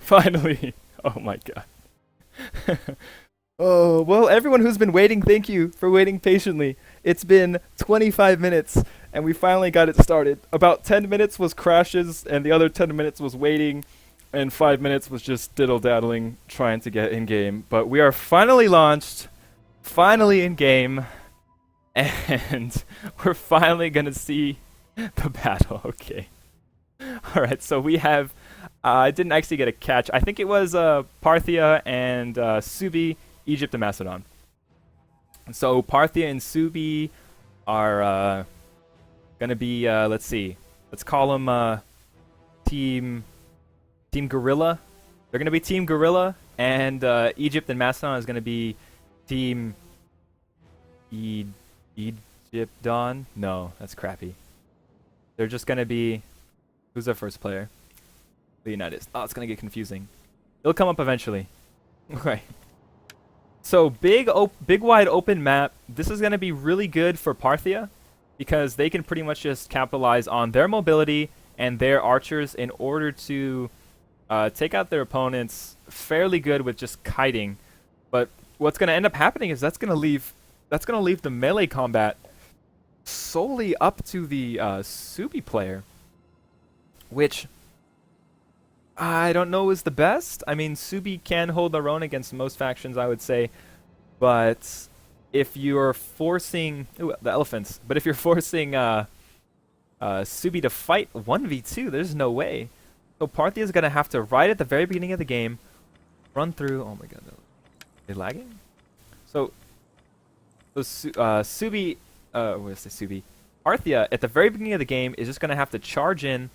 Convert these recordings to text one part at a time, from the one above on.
Finally. Oh my god. Oh, well, everyone who's been waiting, thank you for waiting patiently. It's been 25 minutes, and we finally got it started. About 10 minutes was crashes, and the other 10 minutes was waiting, and 5 minutes was just diddle-daddling, trying to get in-game. But we are finally launched, finally in-game, and we're finally going to see the battle. Okay. Alright, so we have... I didn't actually get a catch. I think it was Parthia and Subi, Egypt, and Macedon. So Parthia and Subi are going to be, let's see. Let's call them Team Gorilla. They're going to be Team Gorilla, and Egypt and Macedon is going to be Team Egyptdon. No, that's crappy. They're just going to be... Who's their first player? Leonidas. Oh, it's going to get confusing. It'll come up eventually. Okay. So, big wide open map. This is going to be really good for Parthia because they can pretty much just capitalize on their mobility and their archers in order to take out their opponents fairly good with just kiting. But what's going to end up happening is that's going to leave the melee combat solely up to the Subi player, which I don't know is the best. I mean, Subi can hold their own against most factions, I would say. But if you're forcing... Ooh, the elephants. But if you're forcing Subi to fight 1v2, there's no way. So Parthia is going to have to, right at the very beginning of the game, run through... Oh my god. Are they lagging? So Subi... where's the Subi? Parthia, at the very beginning of the game, is just going to have to charge in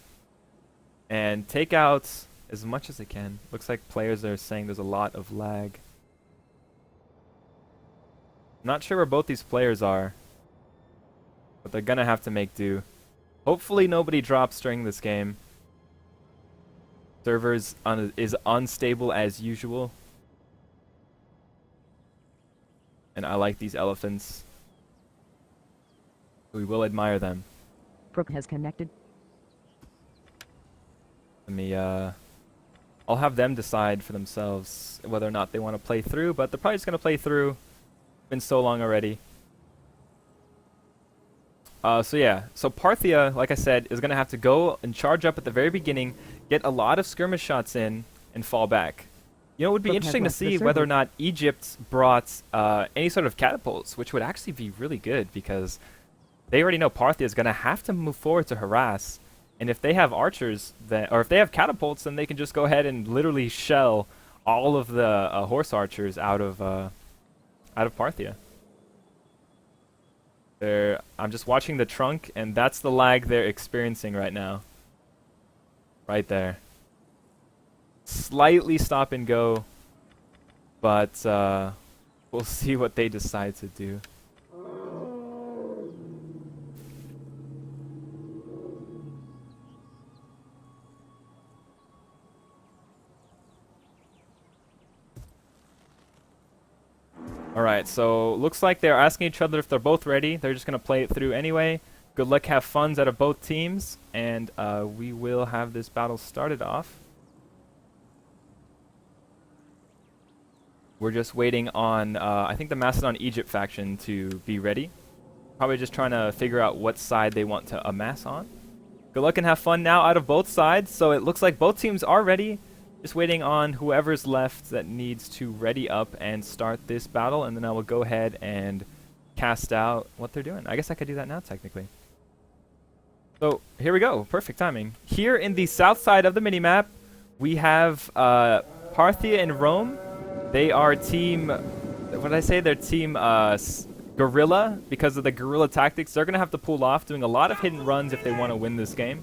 and take out as much as they can. Looks like players are saying there's a lot of lag. Not sure where both these players are, but they're gonna have to make do. Hopefully nobody drops during this game. Servers is unstable as usual. And I like these elephants. We will admire them. Brook has connected. Let me, I'll have them decide for themselves whether or not they want to play through, but they're probably just going to play through. Been so long already. So yeah, so Parthia, like I said, is going to have to go and charge up at the very beginning, get a lot of skirmish shots in, and fall back. You know, it would be interesting to see whether or not Egypt brought any sort of catapults, which would actually be really good, because they already know Parthia is going to have to move forward to harass. And if they have archers, or if they have catapults, then they can just go ahead and literally shell all of the horse archers out of Parthia. I'm just watching the trunk, and that's the lag they're experiencing right now. Right there. Slightly stop and go, but we'll see what they decide to do. Alright, so looks like they're asking each other if they're both ready. They're just going to play it through anyway. Good luck, have funs out of both teams, and we will have this battle started off. We're just waiting on, I think, the Macedon-Egypt faction to be ready. Probably just trying to figure out what side they want to amass on. Good luck and have fun now out of both sides. So it looks like both teams are ready. Just waiting on whoever's left that needs to ready up and start this battle, and then I will go ahead and cast out what they're doing. I guess I could do that now, technically. So here we go. Perfect timing. Here in the south side of the minimap, we have Parthia and Rome. They are team... What did I say? They're team Guerrilla. Because of the guerrilla tactics, they're going to have to pull off doing a lot of hidden runs if they want to win this game.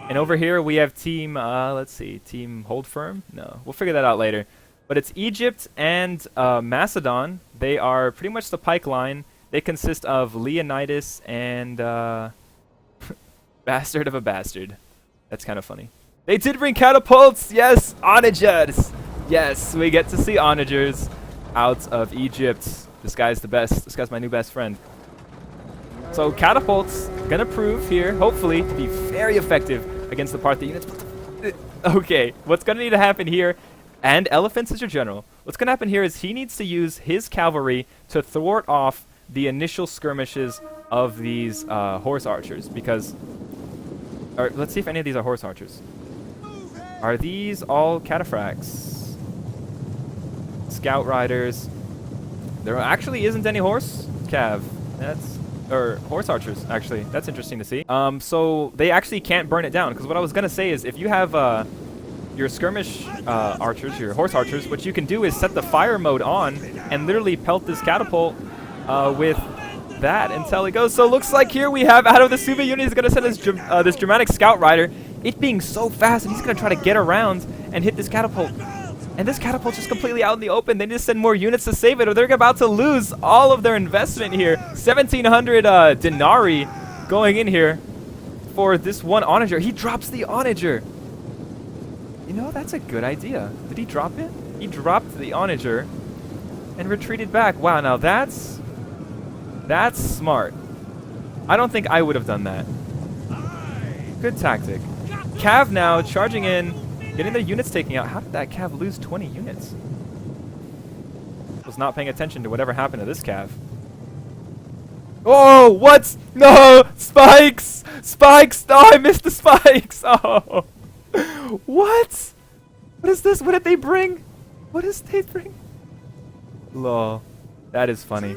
And over here we have team, let's see, team Hold Firm? No, we'll figure that out later. But it's Egypt and Macedon. They are pretty much the pike line. They consist of Leonidas and Bastard of a Bastard. That's kind of funny. They did bring catapults! Yes! Onagers! Yes, we get to see onagers out of Egypt. This guy's the best. This guy's my new best friend. So catapults gonna prove here, hopefully, to be very effective against the Parthian units. Okay, what's going to need to happen here, and elephants is your general. What's going to happen here is he needs to use his cavalry to thwart off the initial skirmishes of these horse archers, because... Or, let's see if any of these are horse archers. Are these all cataphracts? Scout riders. There actually isn't any horse cav. Or horse archers, actually. That's interesting to see. So they actually can't burn it down, because what I was going to say is if you have your skirmish archers, your horse archers, what you can do is set the fire mode on and literally pelt this catapult with that until it goes. So it looks like here we have, out of the Suva unit, he's going to send this dramatic scout rider. It being so fast, and he's going to try to get around and hit this catapult. And this catapult's just completely out in the open. They need to send more units to save it, or they're about to lose all of their investment here. 1,700 denarii going in here for this one onager. He drops the onager. You know, that's a good idea. Did he drop it? He dropped the onager and retreated back. Wow, now that's smart. I don't think I would have done that. Good tactic. Cav now charging in, getting their units taken out. How did that Cav lose 20 units? Was not paying attention to whatever happened to this Cav. Oh, what? No! Spikes! Spikes! Oh, I missed the spikes! Oh! What? What is this? What did they bring? What did they bring? Lol. That is funny.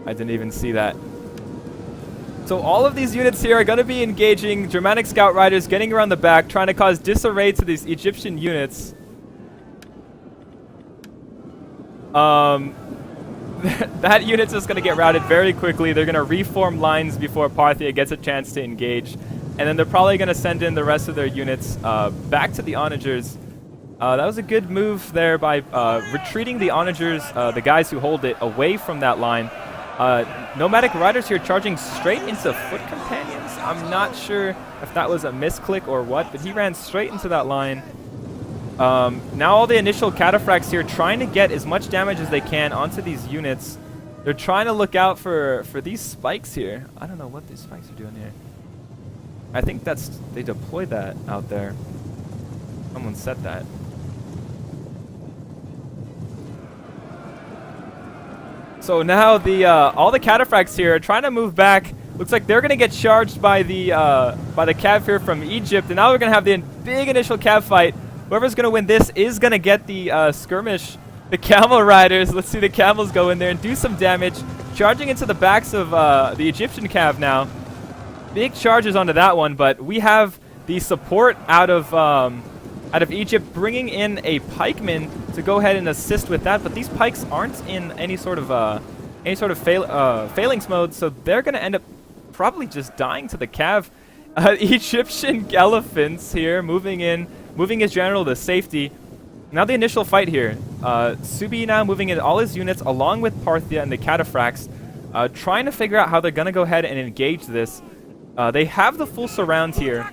I didn't even see that. So all of these units here are going to be engaging Germanic Scout Riders, getting around the back, trying to cause disarray to these Egyptian units. That unit's just going to get routed very quickly. They're going to reform lines before Parthia gets a chance to engage. And then they're probably going to send in the rest of their units back to the onagers. That was a good move there by retreating the onagers, the guys who hold it, away from that line. Nomadic Riders here charging straight into foot companions. I'm not sure if that was a misclick or what, but he ran straight into that line. Now all the initial cataphracts here trying to get as much damage as they can onto these units. They're trying to look out for these spikes here. I don't know what these spikes are doing here. I think they deployed that out there. Someone said that. So now all the cataphracts here are trying to move back. Looks like they're gonna get charged by the cav here from Egypt, and now we're gonna have the big initial cav fight. Whoever's gonna win this is gonna get the skirmish, the camel riders. Let's see the camels go in there and do some damage, charging into the backs of the Egyptian cav now. Big charges onto that one, but we have the support out of Egypt bringing in a pikeman to go ahead and assist with that, but these pikes aren't in any sort of phalanx mode, so they're going to end up probably just dying to the cav. Egyptian elephants here moving his general to safety. Now the initial fight here. Subi now moving in all his units along with Parthia and the cataphracts, trying to figure out how they're going to go ahead and engage this. They have the full surround here.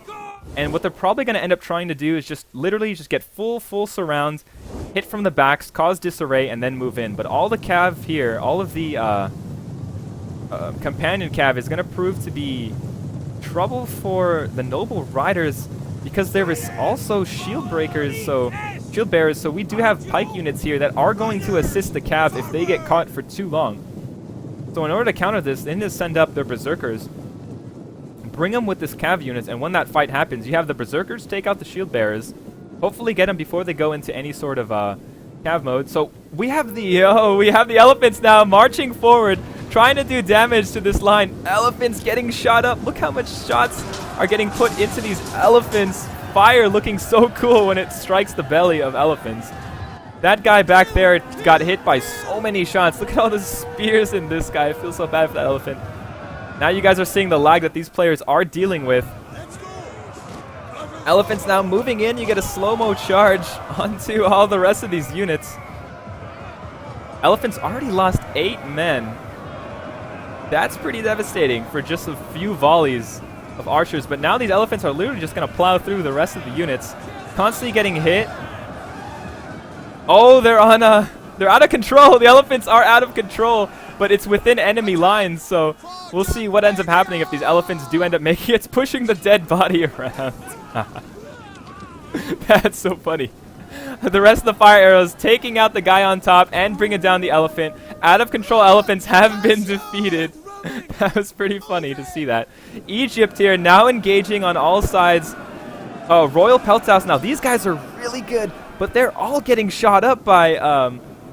And what they're probably going to end up trying to do is just literally just get full surround, hit from the backs, cause disarray, and then move in. But all the cav here, all of the companion cav is going to prove to be trouble for the noble riders, because there is also shield breakers, so shield bearers. So we do have pike units here that are going to assist the cav if they get caught for too long. So in order to counter this, they need to send up their berserkers. Bring them with this cav units, and when that fight happens, you have the berserkers take out the shield bearers, hopefully get them before they go into any sort of cav mode. So we have the elephants now marching forward, trying to do damage to this line. Elephants getting shot up. Look how much shots are getting put into these elephants. Fire looking so cool when it strikes the belly of elephants. That guy back there got hit by so many shots. Look at all the spears in this guy. I feel so bad for that elephant. Now you guys are seeing the lag that these players are dealing with. Elephants now moving in. You get a slow-mo charge onto all the rest of these units. Elephants already lost 8 men. That's pretty devastating for just a few volleys of archers. But now these elephants are literally just going to plow through the rest of the units. Constantly getting hit. Oh, they're out of control. The elephants are out of control. But it's within enemy lines, so we'll see what ends up happening if these elephants do end up making it. It's pushing the dead body around. That's so funny. The rest of the fire arrows taking out the guy on top and bringing down the elephant. Out of control elephants have been defeated. That was pretty funny to see that. Egypt here now engaging on all sides. Royal Peltas. Now these guys are really good, but they're all getting shot up by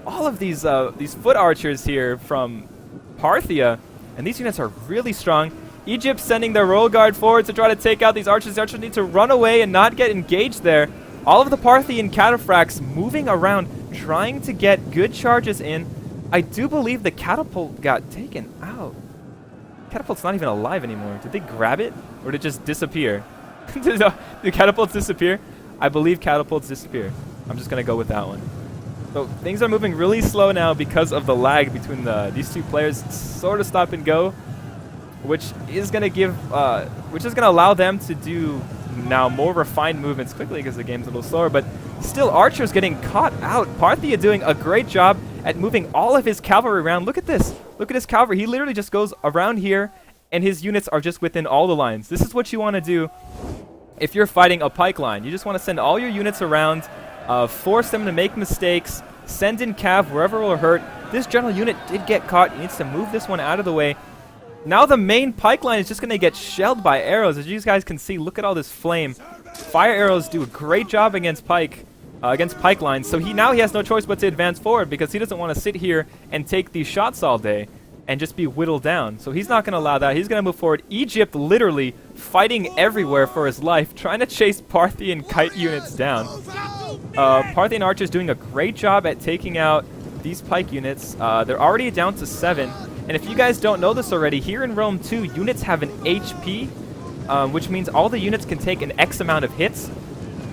all of these foot archers here from Parthia, and these units are really strong. Egypt sending their royal guard forward to try to take out these archers. The archers need to run away and not get engaged there. All of the Parthian cataphracts moving around, trying to get good charges in. I do believe the catapult got taken out. Catapult's not even alive anymore. Did they grab it, or did it just disappear? Did catapults disappear? I believe catapults disappear. I'm just going to go with that one. So things are moving really slow now because of the lag between these two players. It's sort of stop and go, which is going to allow them to do now more refined movements quickly because the game's a little slower. But still, Archer's getting caught out. Parthia doing a great job at moving all of his cavalry around. Look at this. Look at his cavalry. He literally just goes around here, and his units are just within all the lines. This is what you want to do if you're fighting a pike line. You just want to send all your units around, force them to make mistakes, send in cav wherever it will hurt. This general unit did get caught. He needs to move this one out of the way. Now the main pike line is just going to get shelled by arrows. As you guys can see, look at all this flame. Fire arrows do a great job against pike lines. So he has no choice but to advance forward because he doesn't want to sit here and take these shots all day and just be whittled down. So he's not going to allow that. He's going to move forward. Egypt literally fighting everywhere for his life, trying to chase Parthian kite units down. Parthian archers doing a great job at taking out these pike units. They're already down to 7. And if you guys don't know this already, here in Rome 2, units have an HP, which means all the units can take an X amount of hits.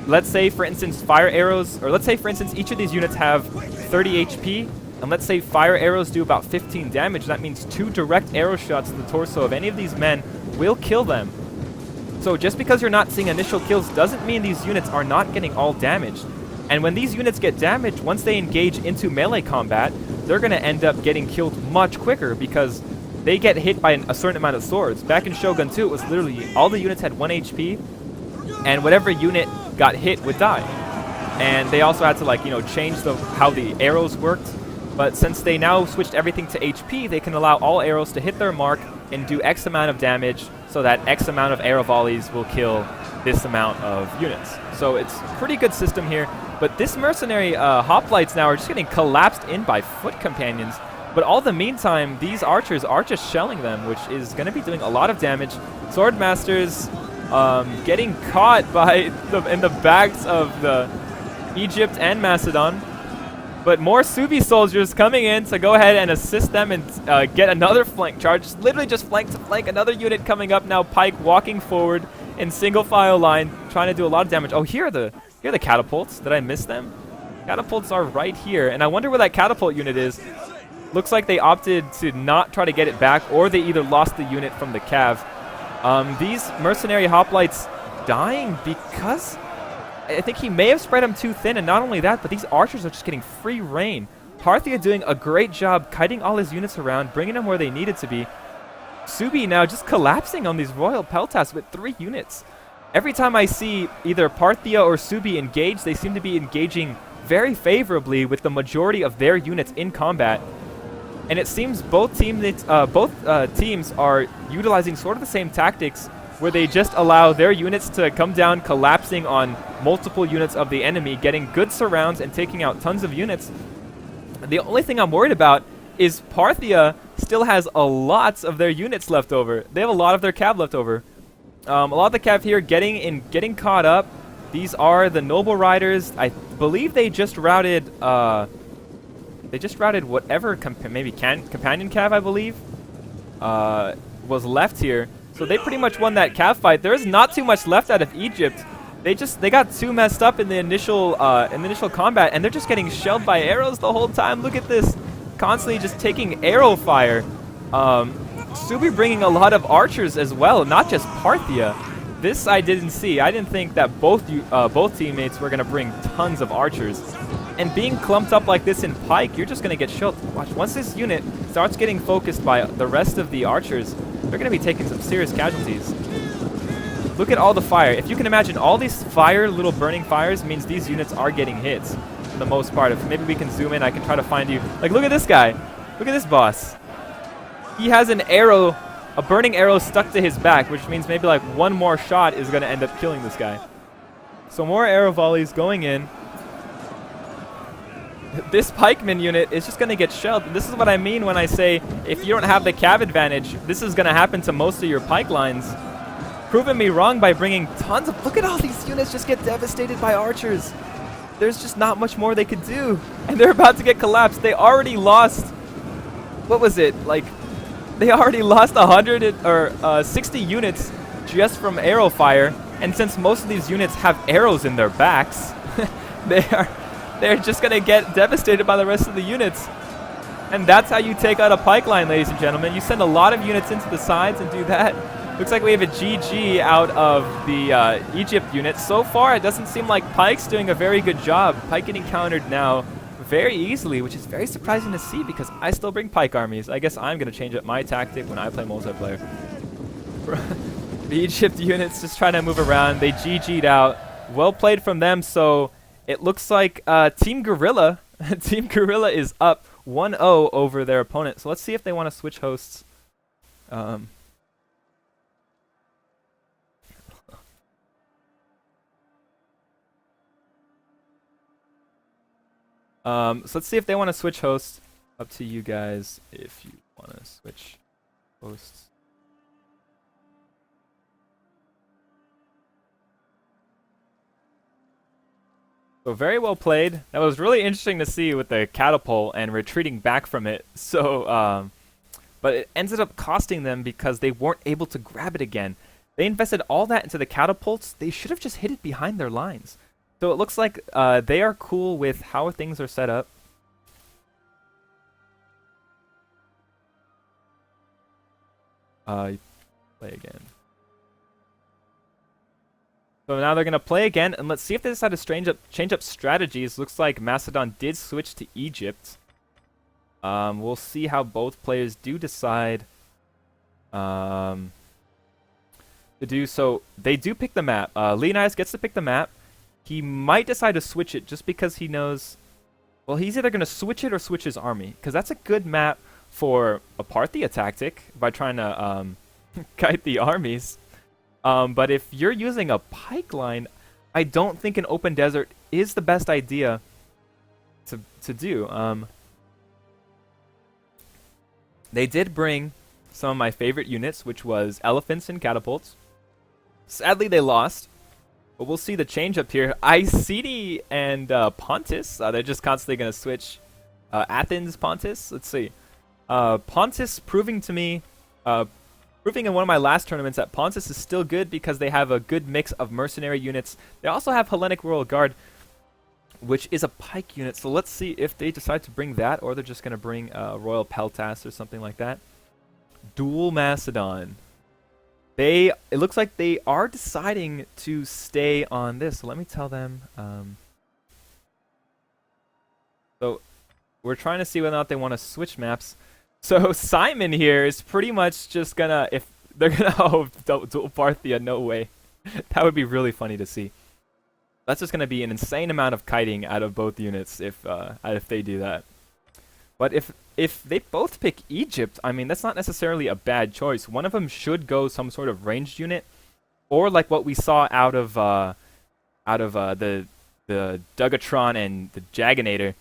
Let's say, for instance, fire arrows, or let's say, for instance, each of these units have 30 HP. And let's say fire arrows do about 15 damage. That means 2 direct arrow shots to the torso of any of these men will kill them. So just because you're not seeing initial kills doesn't mean these units are not getting all damaged. And when these units get damaged, once they engage into melee combat, they're going to end up getting killed much quicker because they get hit by a certain amount of swords. Back in Shogun 2, it was literally all the units had 1 HP, and whatever unit got hit would die. And they also had to change how the arrows worked. But since they now switched everything to HP, they can allow all arrows to hit their mark and do X amount of damage, so that X amount of arrow volleys will kill this amount of units. So it's a pretty good system here. But this mercenary hoplites now are just getting collapsed in by foot companions. But all the meantime, these archers are just shelling them, which is going to be doing a lot of damage. Swordmasters getting caught in the backs of the Egypt and Macedon. But more Subi soldiers coming in to go ahead and assist them and get another flank charge. Literally just flank to flank. Another unit coming up now. Pike walking forward in single file line, trying to do a lot of damage. Oh, here are the catapults. Did I miss them? Catapults are right here. And I wonder where that catapult unit is. Looks like they opted to not try to get it back, or they either lost the unit from the cav. These mercenary hoplites dying because I think he may have spread them too thin, and not only that, but these archers are just getting free reign. Parthia doing a great job kiting all his units around, bringing them where they needed to be. Subi now just collapsing on these Royal Peltas with 3 units. Every time I see either Parthia or Subi engage, they seem to be engaging very favorably with the majority of their units in combat. And it seems both teams are utilizing sort of the same tactics, where they just allow their units to come down, collapsing on multiple units of the enemy, getting good surrounds and taking out tons of units. The only thing I'm worried about is Parthia still has a lot of their units left over. They have a lot of their cav left over. A lot of the cav here getting caught up. These are the noble riders. I believe they just routed whatever companion cav, I believe, was left here. So they pretty much won that cav fight. There is not too much left out of Egypt. They got too messed up in the initial combat, and they're just getting shelled by arrows the whole time. Look at this, constantly just taking arrow fire. Subi bringing a lot of archers as well, not just Parthia. This I didn't see. I didn't think that both teammates were gonna bring tons of archers. And being clumped up like this in pike, you're just gonna get shelled. Watch, once this unit starts getting focused by the rest of the archers, they're going to be taking some serious casualties. Look at all the fire. If you can imagine, all these fire, little burning fires, means these units are getting hits for the most part. If maybe we can zoom in, I can try to find you. Like, look at this guy. Look at this boss. He has an arrow, a burning arrow stuck to his back, which means maybe like one more shot is going to end up killing this guy. So more arrow volleys going in. This pikeman unit is just going to get shelled. This is what I mean when I say if you don't have the cav advantage, this is going to happen to most of your pike lines. Proving me wrong by bringing tons of... Look at all these units just get devastated by archers. There's just not much more they could do. And they're about to get collapsed. They already lost... What was it? Like, they already lost 60 units just from arrow fire. And since most of these units have arrows in their backs, they're just going to get devastated by the rest of the units. And that's how you take out a pike line, ladies and gentlemen. You send a lot of units into the sides and do that. Looks like we have a GG out of the Egypt unit. So far, it doesn't seem like Pike's doing a very good job. Pike getting countered now very easily, which is very surprising to see because I still bring Pike armies. I guess I'm going to change up my tactic when I play multiplayer. The Egypt units just trying to move around. They GG'd out. Well played from them. So it looks like Team Gorilla, Team Gorilla is up 1-0 over their opponent. So let's see if they want to switch hosts. So let's see if they want to switch hosts. Up to you guys if you want to switch hosts. So very well played. That was really interesting to see with the catapult and retreating back from it. So, but it ended up costing them because they weren't able to grab it again. They invested all that into the catapults. They should have just hit it behind their lines. So it looks like they are cool with how things are set up. Play again. So now they're going to play again, and let's see if they decide to change up strategies. Looks like Macedon did switch to Egypt. We'll see how both players do decide to do. So they do pick the map. Leonidas gets to pick the map. He might decide to switch it just because he knows... Well, he's either going to switch it or switch his army, because that's a good map for a Parthia tactic by trying to kite the armies. But if you're using a pike line, I don't think an open desert is the best idea to do. They did bring some of my favorite units, which was elephants and catapults. Sadly, they lost. But we'll see the change up here. Iceni and Pontus, they're just constantly going to switch. Athens, Pontus, let's see. Pontus proving to me, proving in one of my last tournaments that Pontus is still good because they have a good mix of mercenary units. They also have Hellenic Royal Guard, which is a pike unit. So let's see if they decide to bring that or they're just going to bring Royal Peltas or something like that. Dual Macedon. It looks like they are deciding to stay on this. So let me tell them. So we're trying to see whether or not they want to switch maps. So Simon here is pretty much just gonna, if they're gonna dual Parthia, no way. That would be really funny to see. That's just gonna be an insane amount of kiting out of both units if they do that. But if they both pick Egypt, I mean, that's not necessarily a bad choice. One of them should go some sort of ranged unit, or like what we saw out of the Dugatron and the Jaganator.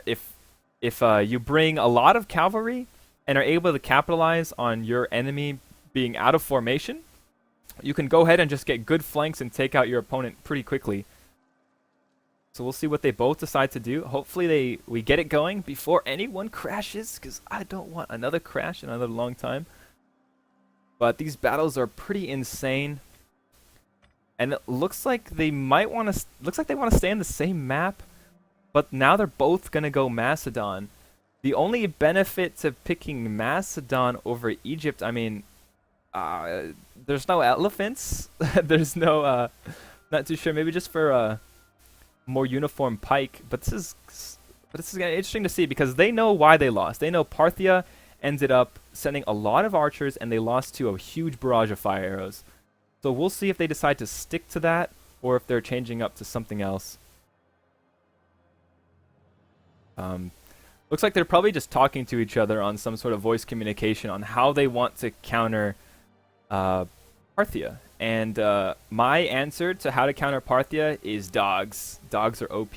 If you bring a lot of cavalry and are able to capitalize on your enemy being out of formation, you can go ahead and just get good flanks and take out your opponent pretty quickly. So we'll see what they both decide to do. Hopefully we get it going before anyone crashes, because I don't want another crash in another long time. But these battles are pretty insane. And it looks like they might want to... Looks like they want to stay on the same map. But now they're both going to go Macedon. The only benefit to picking Macedon over Egypt, I mean... there's no elephants. There's no... not too sure. Maybe just for... more uniform pike, but this is interesting to see because they know why they lost. They know Parthia ended up sending a lot of archers and they lost to a huge barrage of fire arrows. So we'll see if they decide to stick to that or if they're changing up to something else. Looks like they're probably just talking to each other on some sort of voice communication on how they want to counter Parthia. And my answer to how to counter Parthia is dogs. Dogs are OP.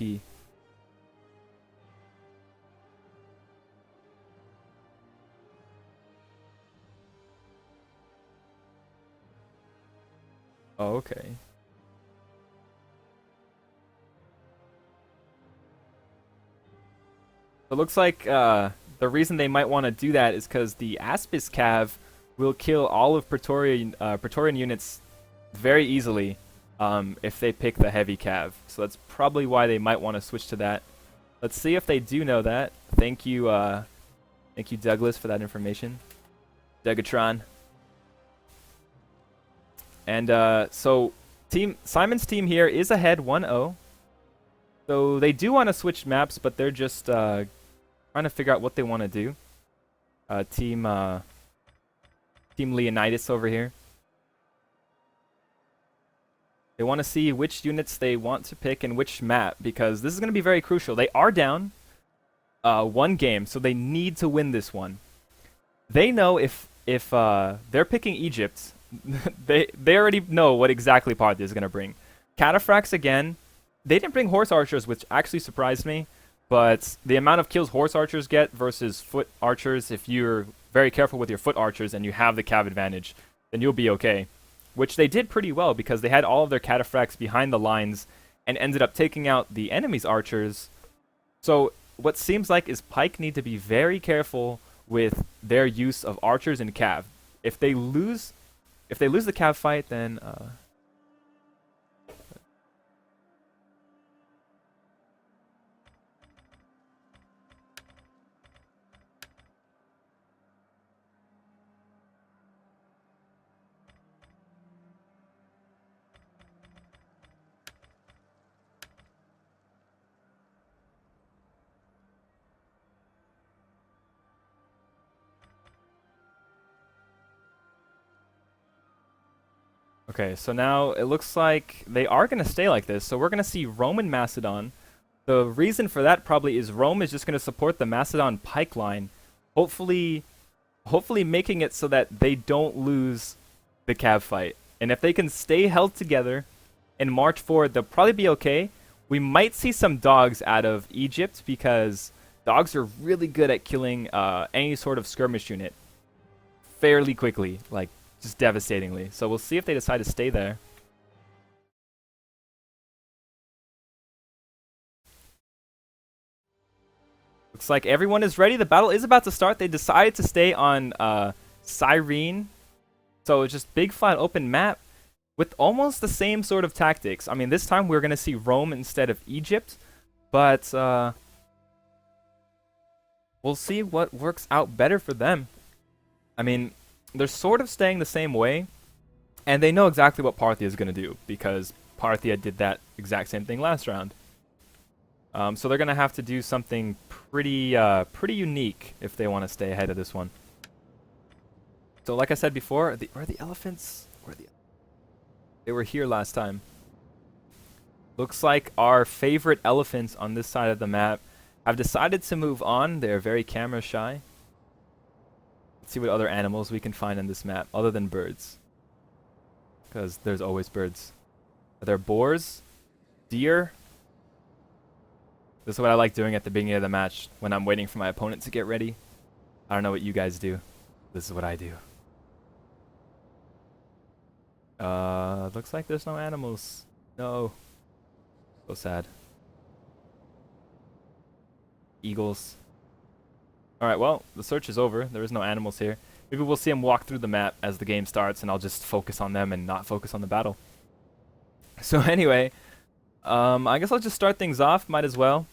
Oh, okay. It looks like the reason they might want to do that is because the Aspis Cav will kill all of Praetorian units very easily if they pick the heavy Cav. So that's probably why they might want to switch to that. Let's see if they do know that. Thank you, Douglas, for that information. Degatron. And so Simon's team here is ahead 1-0. So they do want to switch maps, but they're just trying to figure out what they want to do. Team Leonidas over here. They want to see which units they want to pick and which map, because this is going to be very crucial. They are down one game, so they need to win this one. They know if they're picking Egypt, they already know what exactly Parthia is going to bring. Cataphracts again. They didn't bring horse archers, which actually surprised me. But the amount of kills horse archers get versus foot archers, if you're very careful with your foot archers and you have the cav advantage, then you'll be okay. Which they did pretty well because they had all of their cataphracts behind the lines and ended up taking out the enemy's archers. So what seems like is Pike need to be very careful with their use of archers and cav. If they lose the cav fight, then okay, so now it looks like they are going to stay like this. So we're going to see Rome and Macedon. The reason for that probably is Rome is just going to support the Macedon pike line, hopefully making it so that they don't lose the cav fight. And if they can stay held together and march forward, they'll probably be okay. We might see some dogs out of Egypt because dogs are really good at killing any sort of skirmish unit fairly quickly, like just devastatingly. So we'll see if they decide to stay there. Looks like everyone is ready. The battle is about to start. They decided to stay on Cyrene. So it's just big flat open map with almost the same sort of tactics. I mean, this time we're going to see Rome instead of Egypt. But we'll see what works out better for them. I mean, they're sort of staying the same way. And they know exactly what Parthia is going to do, because Parthia did that exact same thing last round. So they're going to have to do something pretty unique if they want to stay ahead of this one. So like I said before, are the elephants? They were here last time. Looks like our favorite elephants on this side of the map have decided to move on. They're very camera shy. Let's see what other animals we can find on this map other than birds, because there's always birds. Are there boars? Deer? This is what I like doing at the beginning of the match when I'm waiting for my opponent to get ready. I don't know what you guys do. This is what I do. Looks like there's no animals. No. So sad. Eagles. Alright, well, the search is over. There is no animals here. Maybe we'll see them walk through the map as the game starts, and I'll just focus on them and not focus on the battle. So anyway, I guess I'll just start things off. Might as well.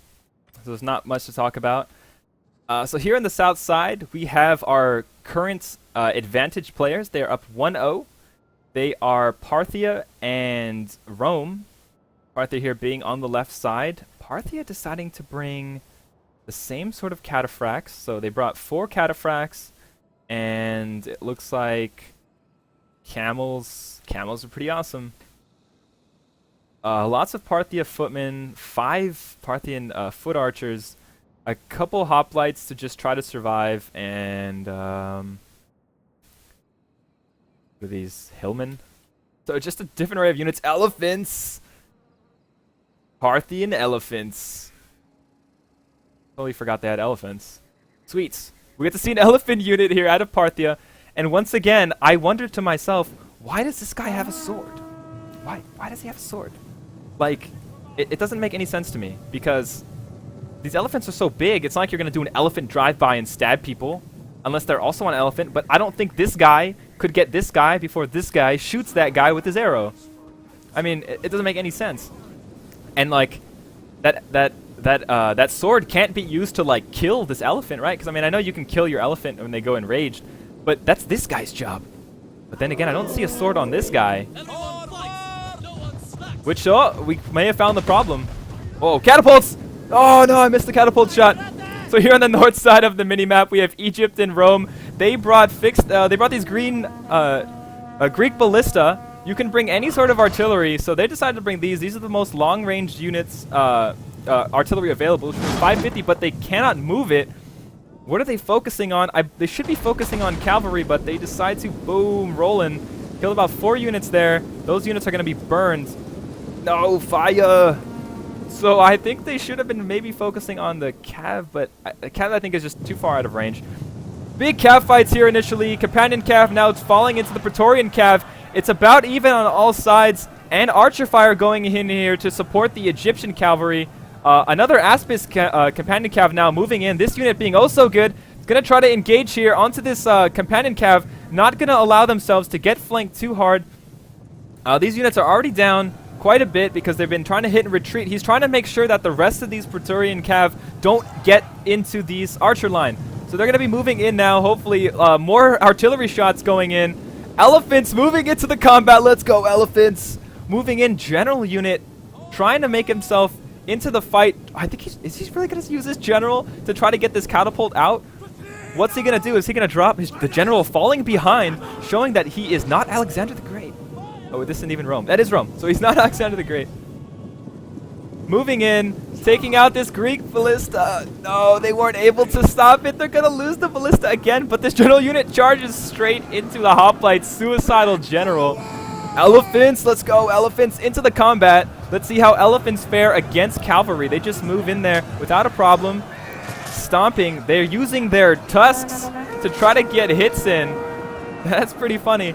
So there's not much to talk about. So here on the south side, we have our current advantage players. They are up 1-0. They are Parthia and Rome. Parthia here being on the left side. Parthia deciding to bring the same sort of cataphracts. So they brought 4 cataphracts, and it looks like Camels are pretty awesome. Lots of Parthia footmen, 5 Parthian foot archers, a couple hoplites to just try to survive, and what are these? Hillmen? So just a different array of units. Elephants! Parthian elephants. Totally forgot they had elephants. Sweets. We get to see an elephant unit here out of Parthia. And once again, I wondered to myself, why does this guy have a sword? Why does he have a sword? Like, it doesn't make any sense to me. Because these elephants are so big, it's not like you're going to do an elephant drive-by and stab people. Unless they're also on an elephant. But I don't think this guy could get this guy before this guy shoots that guy with his arrow. I mean, it doesn't make any sense. And like, that sword can't be used to like kill this elephant, right? Because I mean, I know you can kill your elephant when they go enraged, but that's this guy's job. But then again, I don't see a sword on this guy. Which, oh, we may have found the problem. Oh, catapults! Oh no, I missed the catapult shot. So here on the north side of the mini-map, we have Egypt and Rome. They brought these green Greek ballista. You can bring any sort of artillery, so they decided to bring these. These are the most long-range units, artillery available, which is 550, but they cannot move it. What are they focusing on? They should be focusing on cavalry, but they decide to boom, rolling. Killed about 4 units there. Those units are going to be burned. No, fire! So I think they should have been maybe focusing on the cav, but the cav I think is just too far out of range. Big cav fights here initially. Companion cav, now it's falling into the Praetorian cav. It's about even on all sides, and archer fire going in here to support the Egyptian cavalry. Another Aspis companion cav now moving in. This unit being also good. It's going to try to engage here onto this companion cav. Not going to allow themselves to get flanked too hard. These units are already down quite a bit because they've been trying to hit and retreat. He's trying to make sure that the rest of these Praetorian cav don't get into these archer line. So they're going to be moving in now. Hopefully more artillery shots going in. Elephants moving into the combat. Let's go, elephants. Moving in, general unit trying to make himself into the fight. I think is he really going to use this general to try to get this catapult out? What's he going to do? Is he going to drop the general falling behind, showing that he is not Alexander the Great? Oh, this isn't even Rome. That is Rome. So he's not Alexander the Great. Moving in, taking out this Greek ballista. No, they weren't able to stop it. They're going to lose the ballista again, but this general unit charges straight into the hoplite's suicidal general. Elephants, let's go. Elephants into the combat. Let's see how elephants fare against cavalry. They just move in there without a problem. Stomping. They're using their tusks to try to get hits in. That's pretty funny.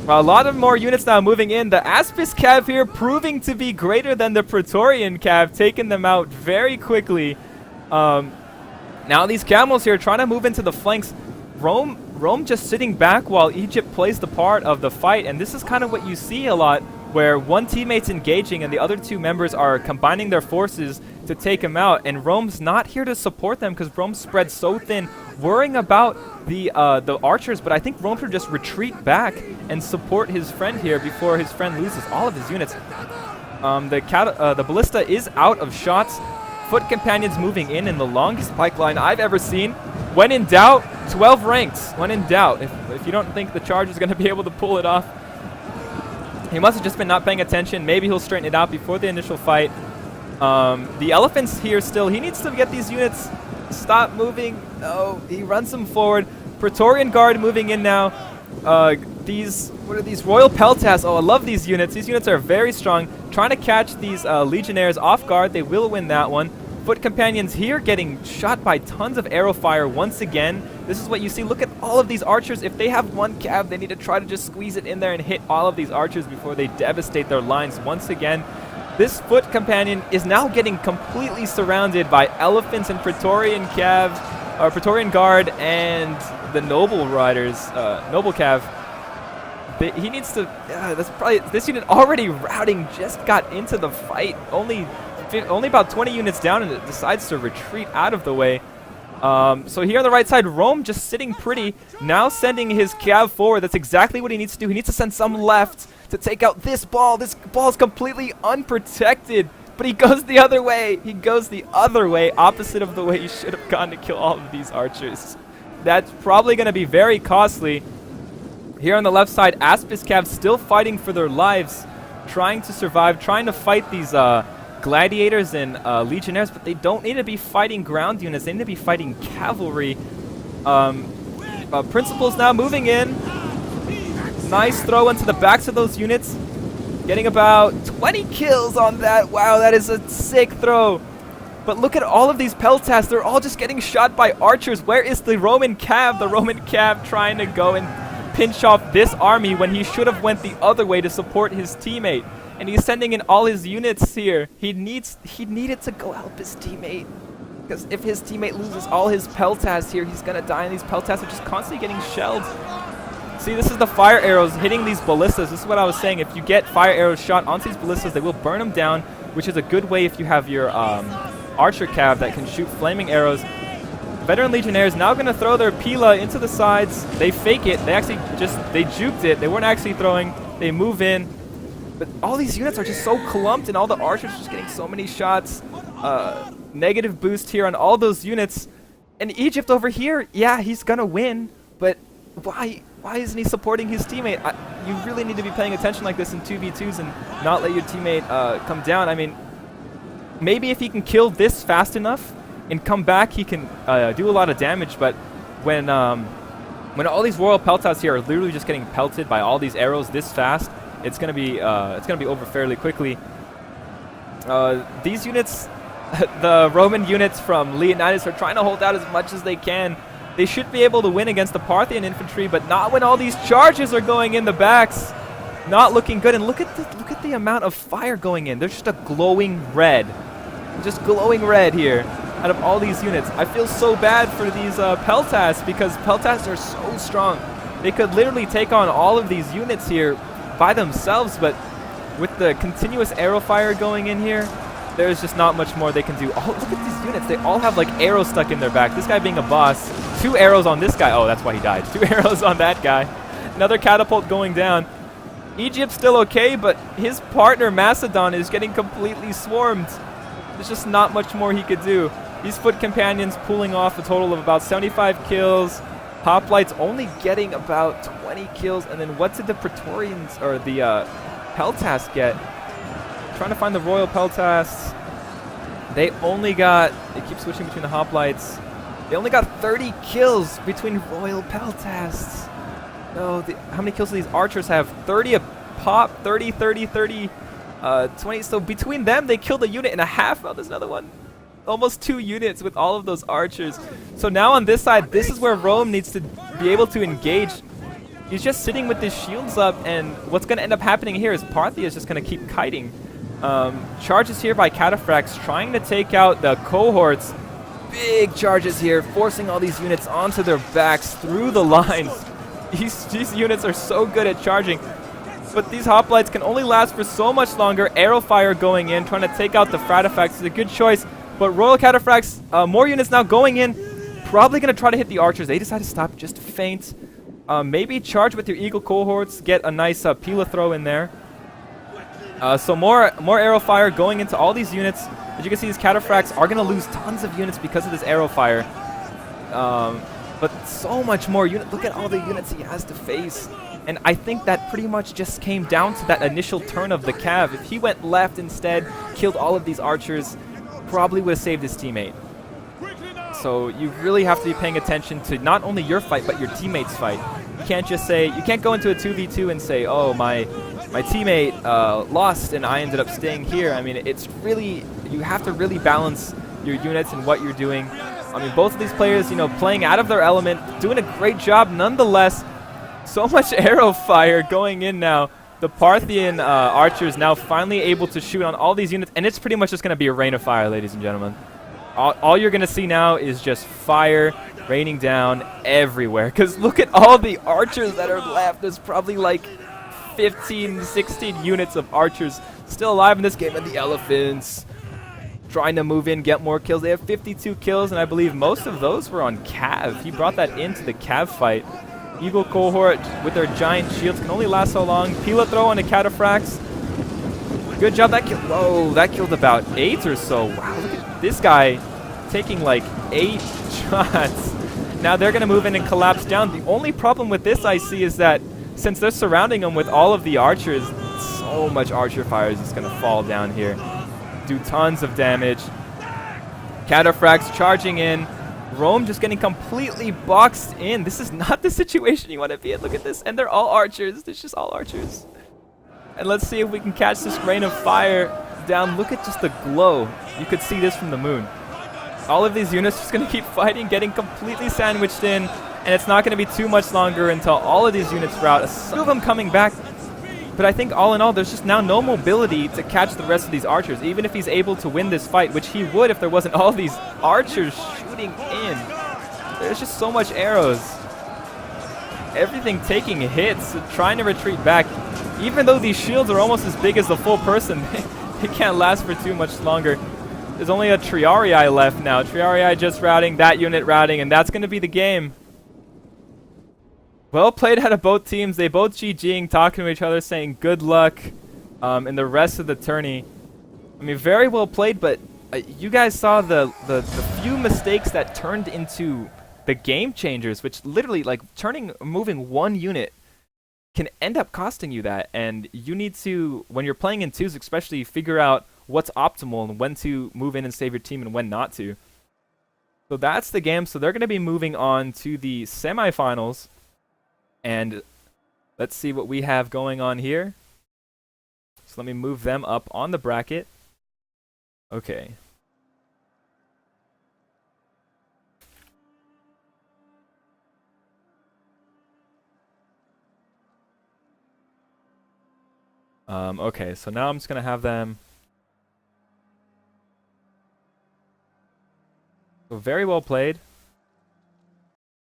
A lot of more units now moving in. The Aspis cav here proving to be greater than the Praetorian cav, taking them out very quickly. Now these camels here trying to move into the flanks. Rome just sitting back while Egypt plays the part of the fight, and this is kind of what you see a lot, where one teammate's engaging and the other 2 members are combining their forces to take him out, and Rome's not here to support them because Rome spread so thin, worrying about the archers, but I think Rome should just retreat back and support his friend here before his friend loses all of his units. The ballista is out of shots. Foot companions moving in the longest pike line I've ever seen. When in doubt, 12 ranks. When in doubt, if you don't think the charge is going to be able to pull it off, he must have just been not paying attention. Maybe he'll straighten it out before the initial fight. The elephants here still. He needs to get these units stop moving. No, he runs them forward. Praetorian Guard moving in now. What are these? Royal Peltas. Oh, I love these units. These units are very strong. Trying to catch these legionnaires off guard. They will win that one. Foot companions here getting shot by tons of arrow fire once again. This is what you see. Look at all of these archers. If they have one cav, they need to try to just squeeze it in there and hit all of these archers before they devastate their lines once again. This foot companion is now getting completely surrounded by elephants and Praetorian cav, or Praetorian Guard, and the noble riders, noble cav. He needs to. That's probably this unit already routing. Just got into the fight. Only about 20 units down, and it decides to retreat out of the way. So here on the right side, Rome just sitting pretty. Now sending his cav forward. That's exactly what he needs to do. He needs to send some left to take out this ball. This ball is completely unprotected, but he goes the other way. He goes the other way, opposite of the way he should have gone to kill all of these archers. That's probably going to be very costly. Here on the left side, Aspis Cav still fighting for their lives, trying to survive, trying to fight these gladiators and legionnaires, but they don't need to be fighting ground units. They need to be fighting cavalry. Principal's now moving in. Nice throw into the backs of those units. Getting about 20 kills on that. Wow, that is a sick throw. But look at all of these Peltas. They're all just getting shot by archers. Where is the Roman Cav? The Roman Cav trying to go and pinch off this army when he should have went the other way to support his teammate. And he's sending in all his units here. He needed to go help his teammate. Because if his teammate loses all his Peltas here, he's going to die. And these Peltas are just constantly getting shelled. See, this is the fire arrows hitting these ballistas. This is what I was saying. If you get fire arrows shot onto these ballistas, they will burn them down, which is a good way if you have your archer cav that can shoot flaming arrows. Veteran Legionnaires now going to throw their Pila into the sides. They fake it. They actually they juked it. They weren't actually throwing. They move in. But all these units are just so clumped, and all the archers are just getting so many shots. Negative boost here on all those units. And Egypt over here, yeah, he's going to win. But why isn't he supporting his teammate? You really need to be paying attention like this in 2v2s and not let your teammate come down. I mean, maybe if he can kill this fast enough and come back, he can do a lot of damage. But when all these Royal Peltas here are literally just getting pelted by all these arrows this fast, it's gonna be over fairly quickly. These units, the Roman units from Leonidas, are trying to hold out as much as they can. They should be able to win against the Parthian infantry, but not when all these charges are going in the backs. Not looking good. And look at the amount of fire going in. There's just a glowing red. Just glowing red here out of all these units. I feel so bad for these Peltas, because Peltas are so strong. They could literally take on all of these units here by themselves, but with the continuous arrow fire going in here, there's just not much more they can do. Oh, look at these units. They all have like arrows stuck in their back. This guy being a boss. 2 arrows on this guy. Oh, that's why he died. 2 arrows on that guy. Another catapult going down. Egypt's still okay, but his partner Macedon is getting completely swarmed. There's just not much more he could do. These foot companions pulling off a total of about 75 kills. Hoplites only getting about 20 kills. And then what did the Praetorians or the Peltas get? Trying to find the Royal Peltas. They only got, they keep switching between the Hoplites. They only got 30 kills between Royal Peltas. No, how many kills do these archers have? 30 a pop, 30, 30, 30, 20. So between them, they killed a unit and a half. Oh, there's another one. Almost 2 units with all of those archers. So now on this side, this is where Rome needs to be able to engage. He's just sitting with his shields up, and what's going to end up happening here is Parthia is just going to keep kiting. Charges here by Cataphracts, trying to take out the cohorts. Big charges here, forcing all these units onto their backs through the lines. These units are so good at charging. But these hoplites can only last for so much longer. Arrow fire going in, trying to take out the Fratafacts is a good choice. But Royal Cataphracts, more units now going in. Probably going to try to hit the archers. They decide to stop, just feint. Maybe charge with your Eagle cohorts, get a nice Pila throw in there. So more arrow fire going into all these units. As you can see, these Cataphracts are going to lose tons of units because of this arrow fire. But so much more units. Look at all the units he has to face. And I think that pretty much just came down to that initial turn of the Cav. If he went left instead, killed all of these archers, probably would have saved his teammate. So you really have to be paying attention to not only your fight, but your teammate's fight. You can't just say, you can't go into a 2v2 and say, oh, my teammate lost and I ended up staying here. I mean, it's really, you have to really balance your units and what you're doing. I mean, both of these players, you know, playing out of their element, doing a great job nonetheless. So much arrow fire going in now. The Parthian archers now finally able to shoot on all these units, and it's pretty much just going to be a rain of fire, ladies and gentlemen. All you're going to see now is just fire raining down everywhere. Because look at all the archers that are left. There's probably like 15, 16 units of archers still alive in this game. And the elephants trying to move in, get more kills. They have 52 kills, and I believe most of those were on Cav. He brought that into the Cav fight. Eagle cohort with their giant shields can only last so long. Pila throw on the Cataphracts. Good job. That killed. Whoa, that killed about 8 or so. Wow, look at this guy taking like 8 shots. Now they're going to move in and collapse down. The only problem with this I see is that since they're surrounding him with all of the archers, so much archer fire is just going to fall down here. Do tons of damage. Cataphracts charging in. Rome just getting completely boxed in. This is not the situation you want to be in. Look at this. And they're all archers. It's just all archers. And let's see if we can catch this rain of fire down. Look at just the glow. You could see this from the moon. All of these units just going to keep fighting, getting completely sandwiched in. And it's not going to be too much longer until all of these units rout. Some of them coming back. But I think all in all, there's just now no mobility to catch the rest of these archers. Even if he's able to win this fight, which he would if there wasn't all these archers shooting in. There's just so much arrows. Everything taking hits, trying to retreat back. Even though these shields are almost as big as the full person, they can't last for too much longer. There's only a Triarii left now. Triarii just routing, that unit routing, and that's going to be the game. Well played out of both teams. They both GGing, talking to each other, saying good luck in the rest of the tourney. I mean, very well played, but you guys saw the few mistakes that turned into the game changers, which literally, like, moving one unit can end up costing you that. And you need to, when you're playing in twos especially, figure out what's optimal and when to move in and save your team and when not to. So that's the game. So they're going to be moving on to the semifinals. And let's see what we have going on here. So let me move them up on the bracket. Okay. Okay, so now I'm just going to have them. So very well played.